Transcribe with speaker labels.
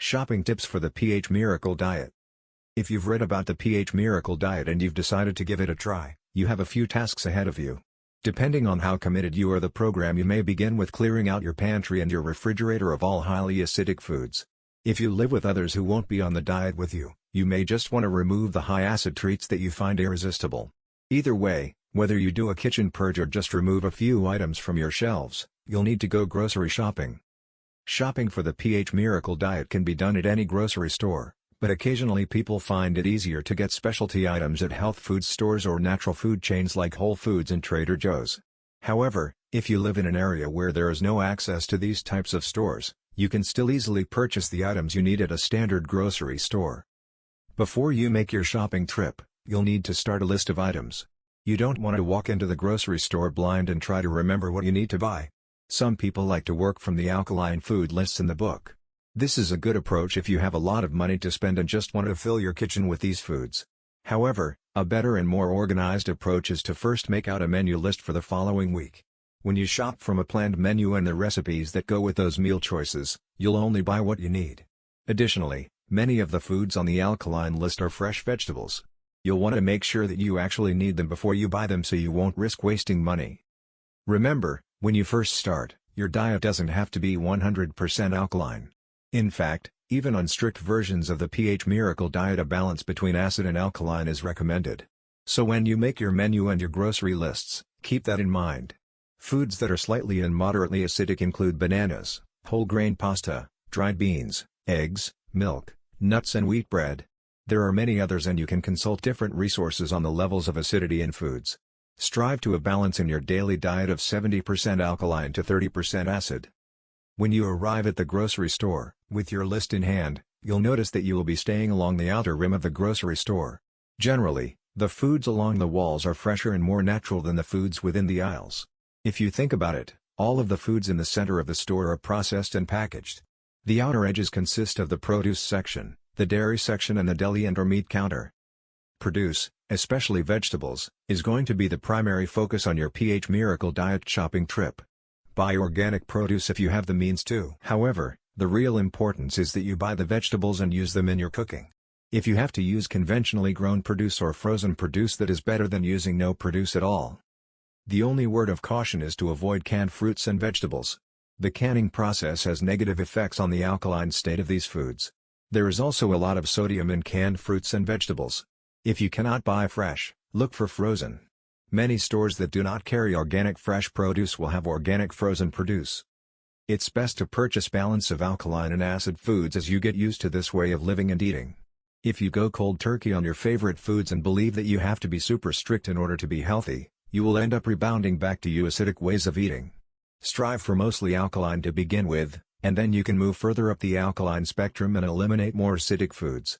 Speaker 1: Shopping tips for the pH Miracle Diet. If you've read about the pH Miracle Diet and you've decided to give it a try, you have a few tasks ahead of you. Depending on how committed you are to the program, you may begin with clearing out your pantry and your refrigerator of all highly acidic foods. If you live with others who won't be on the diet with you, you may just want to remove the high-acid treats that you find irresistible. Either way, whether you do a kitchen purge or just remove a few items from your shelves, you'll need to go grocery shopping. Shopping for the pH Miracle Diet can be done at any grocery store, but occasionally people find it easier to get specialty items at health food stores or natural food chains like Whole Foods and Trader Joe's. However, if you live in an area where there is no access to these types of stores, you can still easily purchase the items you need at a standard grocery store. Before you make your shopping trip, you'll need to start a list of items. You don't want to walk into the grocery store blind and try to remember what you need to buy. Some people like to work from the alkaline food lists in the book. This is a good approach if you have a lot of money to spend and just want to fill your kitchen with these foods. However, a better and more organized approach is to first make out a menu list for the following week. When you shop from a planned menu and the recipes that go with those meal choices, you'll only buy what you need. Additionally, many of the foods on the alkaline list are fresh vegetables. You'll want to make sure that you actually need them before you buy them so you won't risk wasting money. Remember, when you first start, your diet doesn't have to be 100% alkaline. In fact, even on strict versions of the pH Miracle Diet, a balance between acid and alkaline is recommended. So when you make your menu and your grocery lists, keep that in mind. Foods that are slightly and moderately acidic include bananas, whole grain pasta, dried beans, eggs, milk, nuts and wheat bread. There are many others, and you can consult different resources on the levels of acidity in foods. Strive to a balance in your daily diet of 70% alkaline to 30% acid. When you arrive at the grocery store, with your list in hand, you'll notice that you will be staying along the outer rim of the grocery store. Generally, the foods along the walls are fresher and more natural than the foods within the aisles. If you think about it, all of the foods in the center of the store are processed and packaged. The outer edges consist of the produce section, the dairy section and the deli and/or meat counter. Produce, especially vegetables, is going to be the primary focus on your pH Miracle Diet shopping trip. Buy organic produce if you have the means to. However, the real importance is that you buy the vegetables and use them in your cooking. If you have to use conventionally grown produce or frozen produce, that is better than using no produce at all. The only word of caution is to avoid canned fruits and vegetables. The canning process has negative effects on the alkaline state of these foods. There is also a lot of sodium in canned fruits and vegetables. If you cannot buy fresh, look for frozen. Many stores that do not carry organic fresh produce will have organic frozen produce. It's best to purchase balance of alkaline and acid foods as you get used to this way of living and eating. If you go cold turkey on your favorite foods and believe that you have to be super strict in order to be healthy, you will end up rebounding back to your acidic ways of eating. Strive for mostly alkaline to begin with, and then you can move further up the alkaline spectrum and eliminate more acidic foods.